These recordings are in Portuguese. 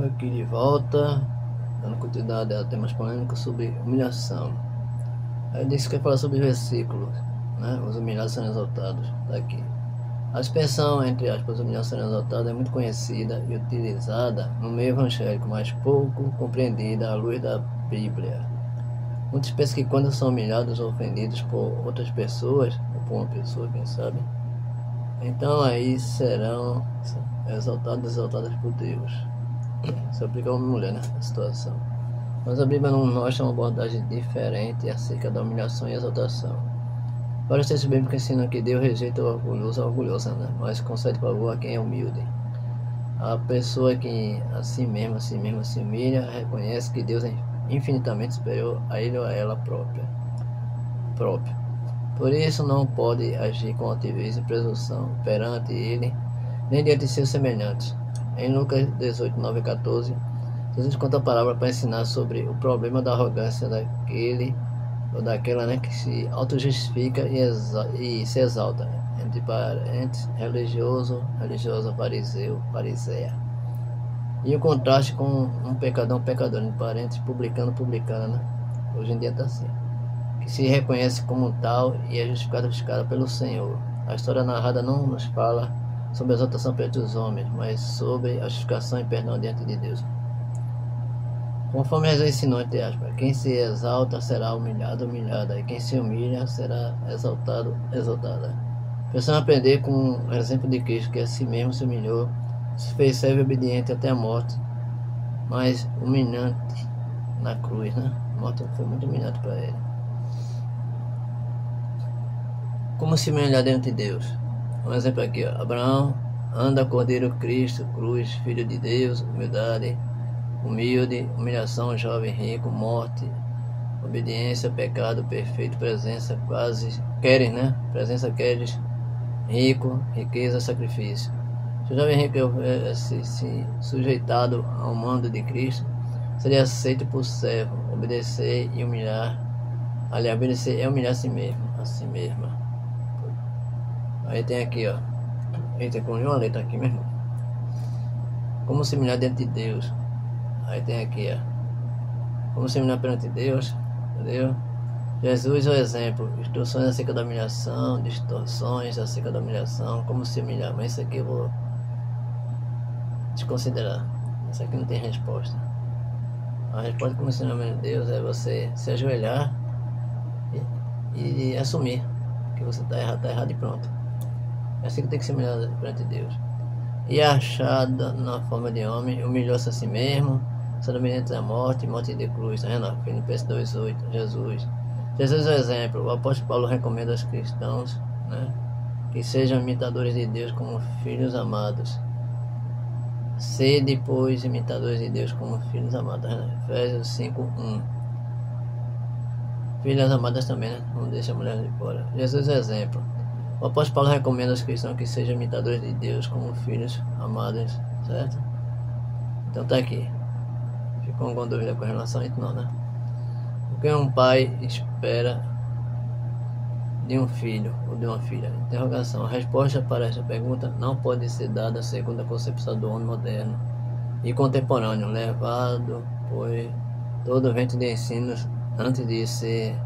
Aqui de volta, dando continuidade a temas polêmicos sobre humilhação. Aí disse que ia falar sobre versículos, né? Os humilhados são exaltados, tá aqui. A expressão, entre aspas, humilhados são exaltados, é muito conhecida e utilizada no meio evangélico, mas pouco compreendida à luz da Bíblia. Muitos pensam que quando são humilhados ou ofendidos por outras pessoas, ou por uma pessoa, quem sabe, então aí serão exaltadas por Deus. Se aplica a uma mulher nessa situação. Mas a Bíblia não mostra uma abordagem diferente acerca da humilhação e exaltação. Vários textos bíblicos ensinam que Deus rejeita o orgulhoso, né? Mas concede favor a quem é humilde. A pessoa que a si mesma se humilha, reconhece que Deus é infinitamente superior a ele ou a ela própria. Por isso não pode agir com altivez e presunção perante ele, nem diante de seus semelhantes. Em Lucas 18, 9 e 14, Jesus conta a palavra para ensinar sobre o problema da arrogância daquele ou daquela, né, que se auto-justifica e se exalta, né, entre parentes, religiosa, fariseia. E o contraste com um pecador, entre parentes, publicana, né? Hoje em dia está assim. Que se reconhece como tal e é justificada pelo Senhor. A história narrada não nos fala sobre a exaltação perante os homens, mas sobre a justificação e perdão diante de Deus. Conforme Jesus ensinou, entre aspas, quem se exalta será humilhado, humilhada, e quem se humilha será exaltado, exaltada. Precisamos aprender com o exemplo de Cristo, que a si mesmo se humilhou, se fez servo obediente até a morte, mas humilhante na cruz, né? A morte foi muito humilhante para ele. Como se humilhar diante de Deus? Um exemplo aqui, ó. Abraão anda, Cordeiro Cristo, cruz, Filho de Deus, humildade, humilde, humilhação, jovem, rico, morte, obediência, pecado, perfeito, presença, quase, queres, né? Presença, queres, rico, riqueza, sacrifício. Se o jovem rico se sujeitado ao mando de Cristo, seria aceito por servo, obedecer e humilhar. Aliás, obedecer é humilhar a si mesma. Aí tem aqui, ó. Eita, com uma letra aqui, meu irmão. Como se humilhar diante de Deus. Aí tem aqui, ó. Como se humilhar perante Deus. Entendeu? Jesus é o exemplo. Instruções acerca da humilhação. Distorções acerca da humilhação. Como se humilhar. Mas isso aqui eu vou desconsiderar. Isso aqui não tem resposta. A resposta como se humilhar de Deus é você se ajoelhar e assumir que você está errado e pronto. É assim que tem que ser humilhado perante Deus. E achada na forma de homem, humilhou-se a si mesmo, sendo obediente à morte de cruz. Tá vendo? Filipenses 2,8. Jesus é o exemplo. O apóstolo Paulo recomenda aos cristãos, né, que sejam imitadores de Deus como filhos amados. Sede, pois, imitadores de Deus como filhos amados. Né? Efésios 5:1. Filhas amadas também, né? Não deixa a mulher de fora. Jesus é o exemplo. O apóstolo Paulo recomenda aos cristãos que sejam imitadores de Deus como filhos amados, certo? Então tá aqui. Ficou alguma dúvida com relação a isso? Não, né? O que um pai espera de um filho ou de uma filha? Interrogação. A resposta para esta pergunta não pode ser dada segundo a concepção do homem moderno e contemporâneo, levado por todo o vento de ensinos antes de ser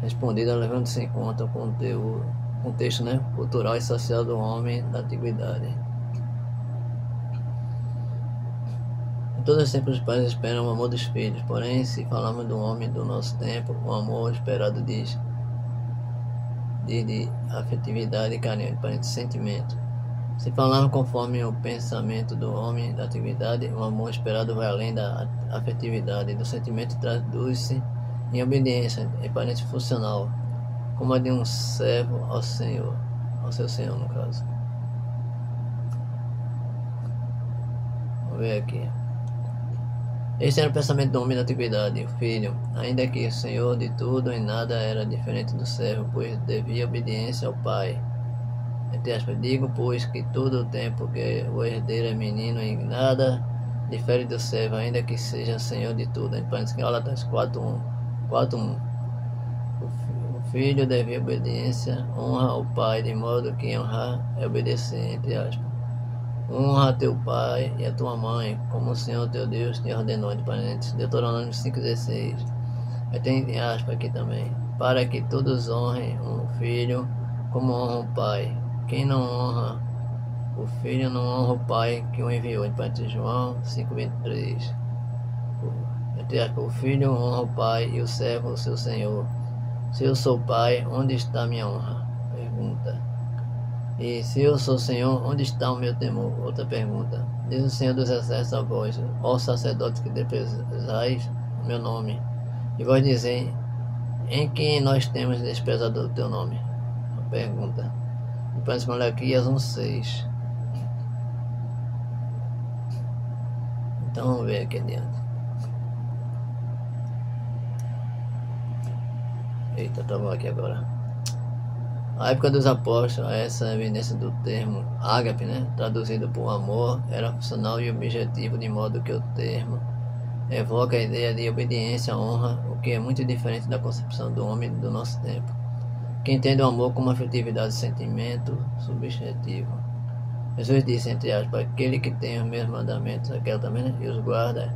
respondida, levando-se em conta o contexto, né, cultural e social do homem da antiguidade. Em todos os tempos os pais esperam o amor dos filhos, porém, se falarmos do homem do nosso tempo, o amor esperado diz de afetividade, carinho, de sentimento. Se falarmos conforme o pensamento do homem da antiguidade, o amor esperado vai além da afetividade, do sentimento traduz-se em obediência, em parente funcional, como a de um servo ao Senhor, ao seu Senhor no caso. Vamos ver aqui. Este era o pensamento do homem da antiguidade, o filho, ainda que o Senhor de tudo e nada era diferente do servo, pois devia obediência ao pai. Entre aspas, digo, pois, que todo o tempo que o herdeiro é menino em nada difere do servo, ainda que seja Senhor de tudo. Em Gálatas 4:1. O filho deve obediência, honra ao pai, de modo que honrar é obedecer, entre aspas. Honra a teu pai e a tua mãe, como o Senhor teu Deus te ordenou, entre parênteses, Deuteronômio 5,16. Aí tem aspas aqui também. Para que todos honrem o filho como honra o pai. Quem não honra o filho não honra o pai que o enviou, entre parênteses, João 5,23. Entre aspas, o filho honra o pai e o servo o seu senhor. Se eu sou pai, onde está minha honra? Pergunta. E se eu sou Senhor, onde está o meu temor? Outra pergunta. Diz o Senhor dos Exércitos a vós, ó sacerdotes que desprezais o meu nome. E vós dizem, em que nós temos desprezado o teu nome? Uma pergunta. E parece Malaquias 1,6. Então vamos ver aqui adiante. Eita, tá bom aqui agora. A época dos apóstolos, essa evidência do termo ágape, né, traduzido por amor, era funcional e objetivo, de modo que o termo evoca a ideia de obediência, honra, o que é muito diferente da concepção do homem do nosso tempo, que entende o amor como afetividade de sentimento subjetivo. Jesus disse, entre aspas, aquele que tem os meus mandamentos, aquela também, né, e os guarda,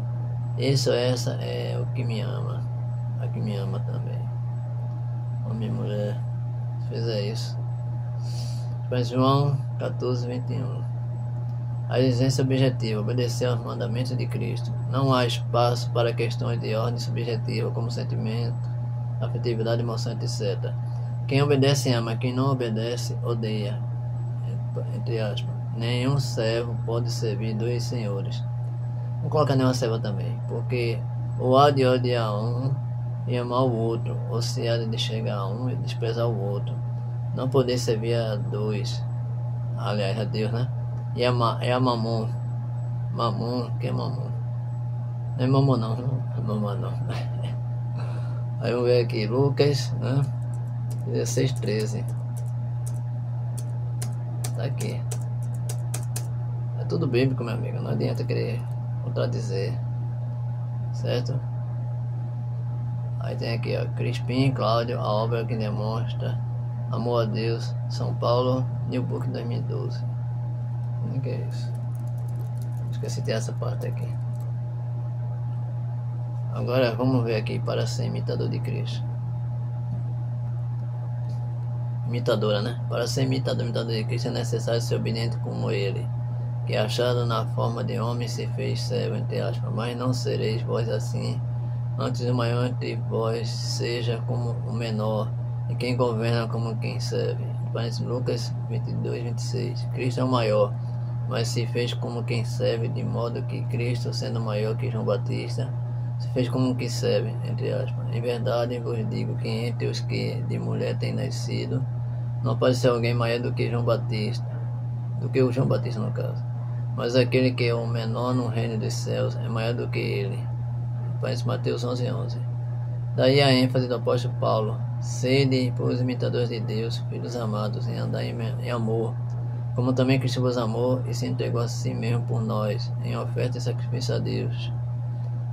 essa é o que me ama, a que me ama também. Homem e mulher. Fizer isso. Mas João 14:21. A exigência objetiva, obedecer aos mandamentos de Cristo. Não há espaço para questões de ordem subjetiva, como sentimento, afetividade, emoção, etc. Quem obedece ama, quem não obedece odeia. Entre aspas. Nenhum servo pode servir dois senhores. Vamos colocar nenhuma serva também, porque ou há de odiar um e amar o outro, ou se há de chegar a um e desprezar o outro. Não poder servir a dois, aliás, a Deus, né? E é a mamon. Mamon, que é mamon? Não é mamon não, é mamon não. Aí vamos ver aqui, Lucas, né? 16:13. Tá aqui. É tudo bíblico, meu amigo, não adianta querer contradizer, certo? Aí tem aqui, ó, Crispim, Cláudio, a obra que demonstra amor a Deus, São Paulo, New Book 2012. O que é isso? Esqueci de ter essa parte aqui. Agora vamos ver aqui, para ser imitador de Cristo. Imitadora, né? Para ser imitador de Cristo é necessário ser obediente como ele, que achado na forma de homem se fez servo, entre aspas, mas não sereis vós assim. Antes o maior entre vós seja como o menor, e quem governa como quem serve. Parece Lucas 22:26. Cristo é o maior, mas se fez como quem serve, de modo que Cristo, sendo maior que João Batista, se fez como quem serve, entre aspas. Em verdade vos digo que entre os que de mulher têm nascido, não pode ser alguém maior do que João Batista, do que o João Batista no caso. Mas aquele que é o menor no reino dos céus é maior do que ele. Parece Mateus 11:11. Daí a ênfase do apóstolo Paulo: sede por os imitadores de Deus, filhos amados, em andar em amor, como também Cristo vos amou e se entregou a si mesmo por nós, em oferta e sacrifício a Deus,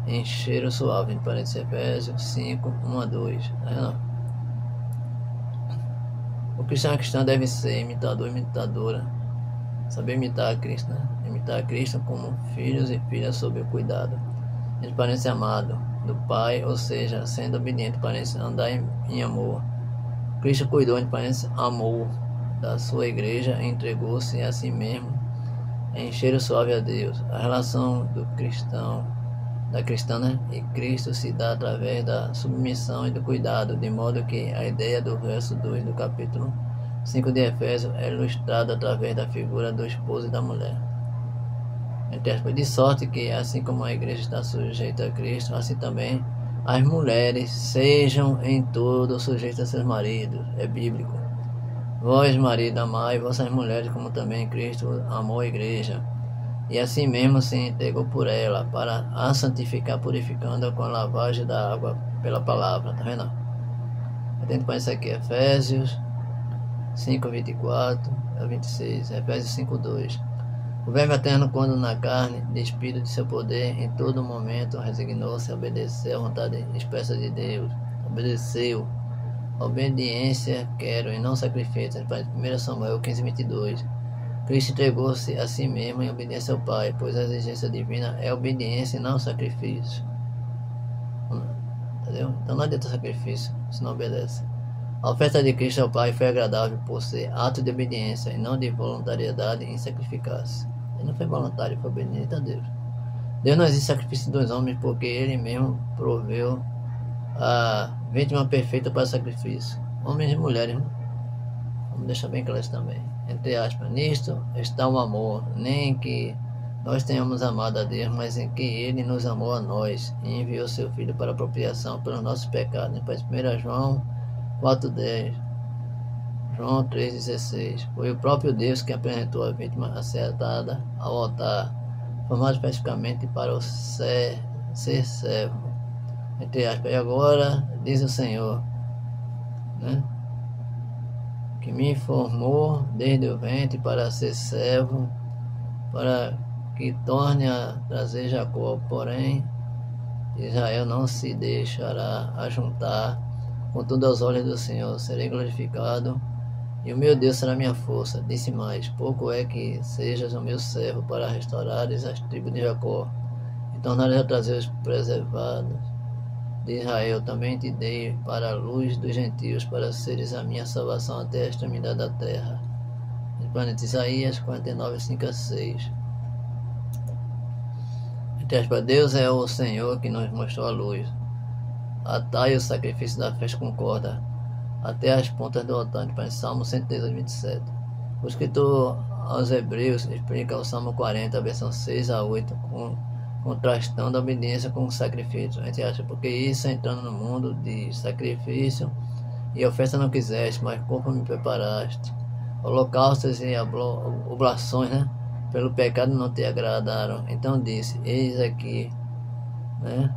em cheiro suave, em parênteses Efésios 5:1-2. O cristão deve ser imitador e imitadora, saber imitar a Cristo, né? Imitar a Cristo como filhos e filhas sob o cuidado, entre parênteses amado, do Pai, ou seja, sendo obediente, parênteses andar em amor. Cristo cuidou, entre parênteses amor, da sua igreja e entregou-se a si mesmo em cheiro suave a Deus. A relação do cristão, da cristã, né, e Cristo se dá através da submissão e do cuidado, de modo que a ideia do verso 2 do capítulo 5 de Efésios é ilustrada através da figura do esposo e da mulher. De sorte que, assim como a igreja está sujeita a Cristo, assim também as mulheres sejam em tudo sujeitas a seus maridos. É bíblico. Vós, marido, amai vossas mulheres, como também Cristo amou a igreja, e assim mesmo se entregou por ela, para a santificar, purificando-a com a lavagem da água pela palavra. Tá vendo? Atento para isso aqui, Efésios 5:24-26, Efésios 5:2. O Verbo eterno, quando na carne, despido de seu poder, em todo momento resignou-se a obedecer à vontade expressa de Deus. Obedeceu. Obediência quero e não sacrifício. 1 Samuel 15:22. Cristo entregou-se a si mesmo em obediência ao Pai, pois a exigência divina é obediência e não sacrifício. Entendeu? Então não adianta sacrifício se não obedece. A oferta de Cristo ao Pai foi agradável por ser ato de obediência e não de voluntariedade em sacrificar-se. Ele não foi voluntário, foi obediente a Deus. Deus não existe sacrifício dos homens porque Ele mesmo proveu a vítima perfeita para sacrifício. Homens e mulheres, né? Vamos deixar bem claro isso também. Entre aspas, nisto está o amor, nem que nós tenhamos amado a Deus, mas em que Ele nos amou a nós e enviou seu Filho para a propiciação pelos nossos pecados. Depois 1 João 4,10, João 3,16. Foi o próprio Deus que apresentou a vítima acertada ao altar, formado especificamente para o ser servo. Entre aspas, e agora diz o Senhor, né, que me formou desde o ventre para ser servo, para que torne a trazer Jacó, porém Israel não se deixará ajuntar. Contudo, aos olhos do Senhor serei glorificado, e o meu Deus será minha força. Disse mais, pouco é que sejas o meu servo para restaurares as tribos de Jacó, e tornares a trazer os preservados de Israel. Também te dei para a luz dos gentios, para seres a minha salvação até a extremidade da terra. Isaías 49, 5 a 6. Deus é o Senhor que nos mostrou a luz. Atai o sacrifício da festa com corda até as pontas do altar. Salmo 118, 27. O escritor aos Hebreus explica o Salmo 40, versão 6 a 8, contrastando a obediência com o sacrifício. A gente acha, porque isso entrando no mundo de sacrifício e oferta não quiseste, mas corpo me preparaste. Holocaustos e oblações, né, pelo pecado não te agradaram. Então disse, eis aqui, né,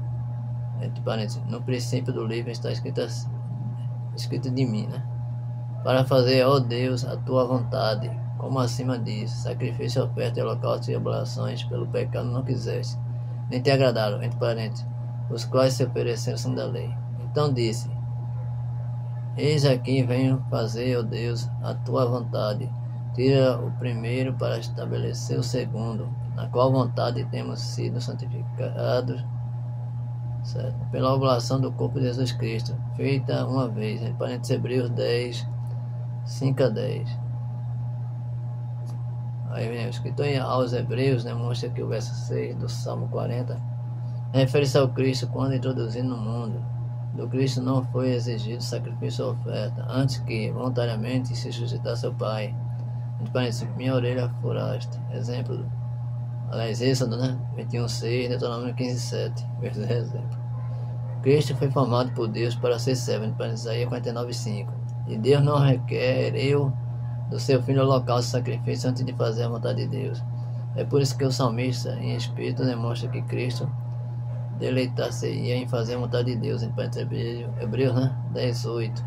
entre parênteses, no princípio do livro está escrito de mim, né, para fazer, ó Deus, a tua vontade, como acima diz, sacrifício, oferta, holocausto e oblações pelo pecado não quiseste, nem te agradaram, entre parênteses, os quais se ofereceram sem da lei. Então disse, eis aqui venho fazer, ó Deus, a tua vontade. Tira o primeiro para estabelecer o segundo, na qual vontade temos sido santificados, certo, pela oblação do corpo de Jesus Cristo, feita uma vez, em parênteses, Hebreus 10, 5 a 10. Aí vem o escritor aos Hebreus, demonstra que o verso 6 do Salmo 40 refere-se ao Cristo quando introduzido no mundo. Do Cristo não foi exigido sacrifício ou oferta, antes que voluntariamente se suscitasse ao Pai. Entre parênteses, minha orelha furaste. Exemplo, aliás, Êxodo, né? 21,6, Deuteronômio 15,7. Exemplo. Cristo foi formado por Deus para ser servo, entre parênteses, Isaías 49,5. E Deus não requereu do seu filho holocausto e sacrifício antes de fazer a vontade de Deus. É por isso que o salmista, em espírito, demonstra que Cristo deleitar-se-ia em fazer a vontade de Deus, em Hebreus, né? 10,8.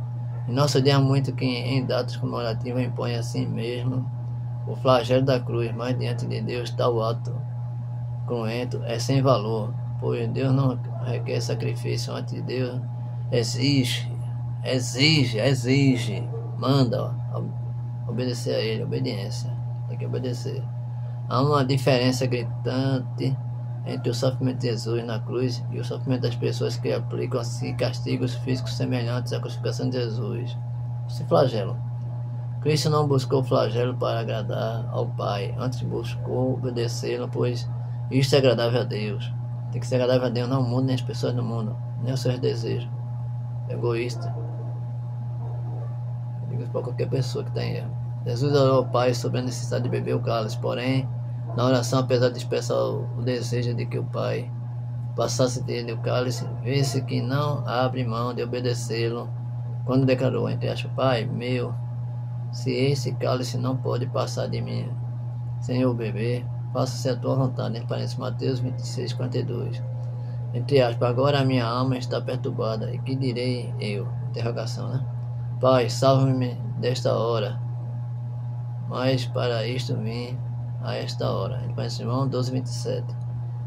Em nosso dia há muito que em datas comemorativas impõe a si mesmo o flagelo da cruz, mas diante de Deus tal ato cruento é sem valor, pois Deus não requer sacrifício. Antes de Deus exige, manda obedecer a Ele, obediência, tem que obedecer. Há uma diferença gritante entre o sofrimento de Jesus na cruz e o sofrimento das pessoas que aplicam a si castigos físicos semelhantes à crucificação de Jesus. Se flagelam. Cristo não buscou o flagelo para agradar ao Pai, antes buscou obedecê-lo, pois isto é agradável a Deus. Tem que ser agradável a Deus, não o mundo, nem as pessoas do mundo, nem os seus desejos. Egoísta. Eu digo isso para qualquer pessoa que tem erro. Jesus orou ao Pai sobre a necessidade de beber o cálice, porém, na oração, apesar de expressar o desejo de que o Pai passasse dele o cálice, vê-se que não abre mão de obedecê-lo, quando declarou, entre aspas, Pai meu, se esse cálice não pode passar de mim, sem eu beber, faça-se a tua vontade, entre parênteses, Mateus 26, 42. Entre aspas, agora a minha alma está perturbada, e que direi eu? Interrogação, né? Pai, salve-me desta hora, mas para isto vim a esta hora. Em João 12, 27.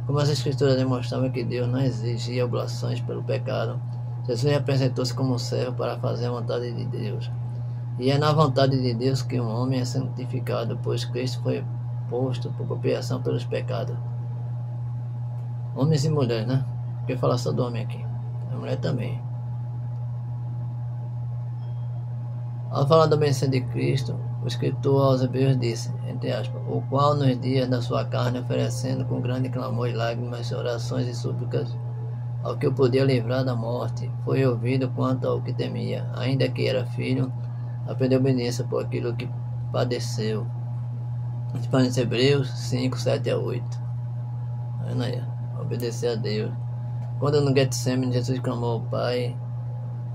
Como as escrituras demonstravam que Deus não exigia oblações pelo pecado, Jesus apresentou-se como servo para fazer a vontade de Deus. E é na vontade de Deus que o homem é santificado, pois Cristo foi posto por propiciação pelos pecados. Homens e mulheres, né? Porque falar só do homem aqui. A mulher também. Ao falar da bênção de Cristo, o escritor aos Hebreus disse, entre aspas, o qual nos dias da sua carne, oferecendo com grande clamor e lágrimas, orações e súplicas, ao que o podia livrar da morte, foi ouvido quanto ao que temia, ainda que era filho, aprendeu obediência por aquilo que padeceu. Hebreus 5, 7 a 8. Obedecer a Deus. Quando no Getsemane, Jesus clamou ao Pai,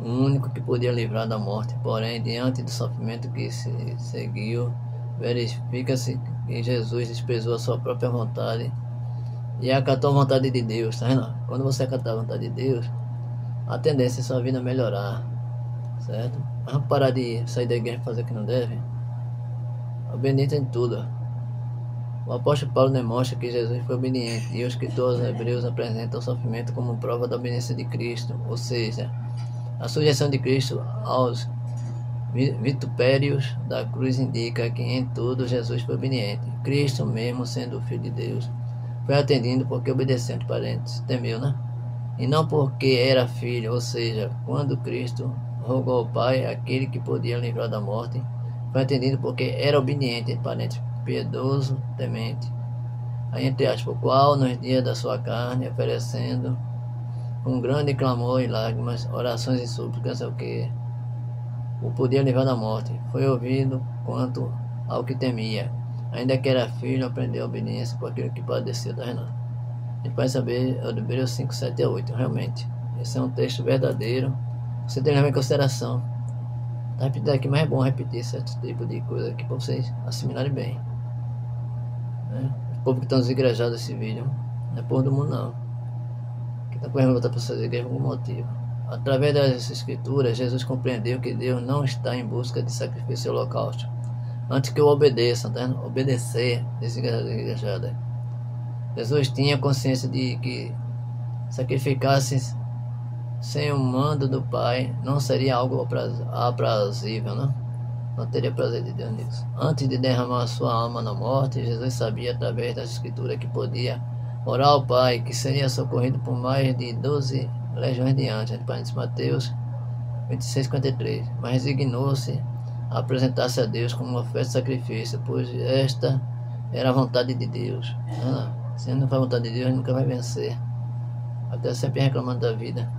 o único que podia livrar da morte, porém, diante do sofrimento que se seguiu, verifica-se que Jesus desprezou a sua própria vontade e acatou a vontade de Deus, tá vendo? Quando você acatar a vontade de Deus, a tendência é sua vida melhorar, certo? Vamos parar de sair da igreja e fazer o que não deve. Obediente em tudo. O apóstolo Paulo demonstra que Jesus foi obediente e o escritor aos Hebreus apresenta o sofrimento como prova da obediência de Cristo, ou seja, a sujeição de Cristo aos vitupérios da cruz indica que em tudo Jesus foi obediente. Cristo, mesmo sendo o Filho de Deus, foi atendido porque obedeceu entre parentes, temeu, né? E não porque era filho, ou seja, quando Cristo rogou ao Pai, aquele que podia livrar da morte, foi atendido porque era obediente entre parentes, piedoso, temente. Aí entre aspas, o qual nos dias da sua carne, oferecendo com grande clamor e lágrimas, orações e súplicas ao que o podia livrar da morte, foi ouvido quanto ao que temia, ainda que era filho, aprendeu a obediência por aquilo que padeceu, tá vendo? A gente vai saber, o Hebreus 5, 7 a 8, realmente, esse é um texto verdadeiro, você tem que levar em consideração, tá repetindo aqui, mas é bom repetir certo tipo de coisa aqui para vocês assimilarem bem, né? O povo que está nos igrejados esse vídeo, não é povo do mundo não, que está correndo voltar para suas igrejas por algum motivo. Através das escrituras, Jesus compreendeu que Deus não está em busca de sacrifício e holocausto, antes que o obedeçam, tá? Obedecer desse igreja. Jesus tinha consciência de que sacrificar-se sem o mando do Pai não seria algo aprazível, né? Não teria prazer de Deus nisso. Antes de derramar sua alma na morte, Jesus sabia através das escrituras que podia orar ao Pai, que seria socorrido por mais de 12 legiões de anjos, Mateus 26:53, mas resignou-se a apresentar-se a Deus como uma oferta de sacrifício, pois esta era a vontade de Deus. Se não for a vontade de Deus, nunca vai vencer. Até sempre reclamando da vida,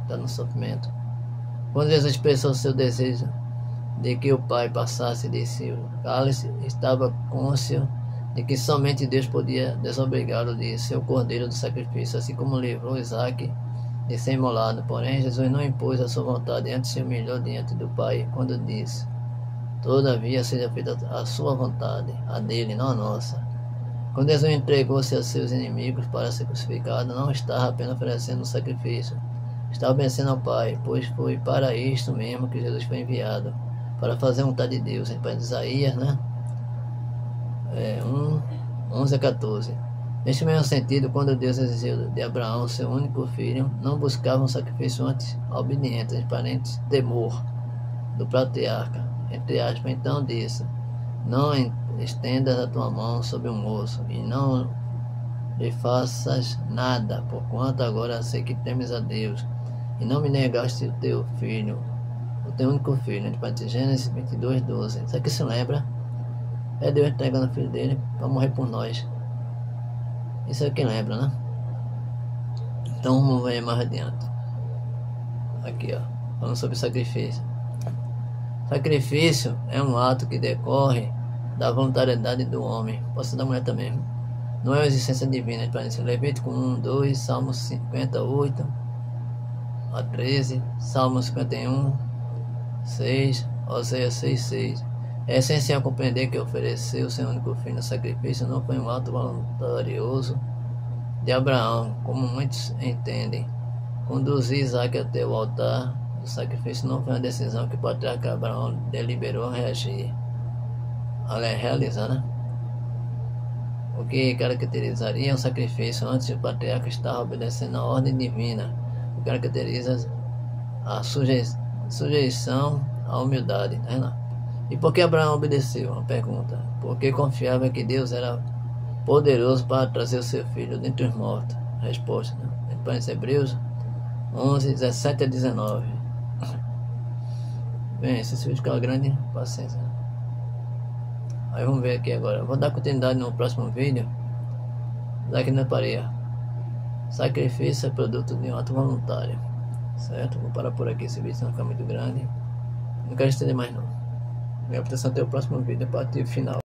está no sofrimento. Quando Jesus expressou seu desejo de que o Pai passasse de si o cálice, estava cônscio de que somente Deus podia desobrigá-lo de seu cordeiro do sacrifício, assim como livrou Isaac de ser imolado. Porém, Jesus não impôs a sua vontade, antes se humilhou diante do Pai, quando disse, todavia seja feita a sua vontade, a dele, não a nossa. Quando Jesus entregou-se a seus inimigos para ser crucificado, não estava apenas oferecendo um sacrifício, estava obedecendo ao Pai, pois foi para isto mesmo que Jesus foi enviado, para fazer a vontade de Deus. Em Isaías, né? 11 a 14. Neste mesmo sentido, quando Deus exigiu de Abraão, seu único filho, não buscava um sacrifício antes obediente, transparente, temor do patriarca, entre aspas, então disse, não estendas a tua mão sobre o moço, e não lhe faças nada, porquanto agora sei que temes a Deus, e não me negaste o teu filho, o teu único filho, entre Gênesis 22:12. Isso aqui se lembra? É Deus entregando o filho dele para morrer por nós. Isso é quem lembra, né? Então vamos ver mais adiante. Aqui, ó, falando sobre sacrifício. Sacrifício é um ato que decorre da voluntariedade do homem, pode ser da mulher também. Não é a existência divina, para isso. Levítico 1, 2, Salmos 58 a 13, Salmos 51, 6, Oséias 6, 6. É essencial compreender que oferecer o seu único filho no sacrifício não foi um ato voluntarioso de Abraão, como muitos entendem. Conduzir Isaac até o altar do sacrifício não foi uma decisão que o patriarca Abraão deliberou realizar, né? O que caracterizaria um sacrifício antes o patriarca estava obedecendo a ordem divina, o que caracteriza a sujeição à humildade, né? E por que Abraão obedeceu? Uma pergunta. Porque confiava que Deus era poderoso para trazer o seu filho dentre os mortos. Resposta, né? Depois Hebreus 11, 17 a 19. Bem, esse vídeo com a grande paciência. Aí vamos ver aqui agora. Vou dar continuidade no próximo vídeo. Daqui na pareia. Sacrifício é produto de um ato voluntário. Certo? Vou parar por aqui, esse vídeo não ficar muito grande. Não quero estender mais não. Minha proteção até o próximo vídeo, a parte final.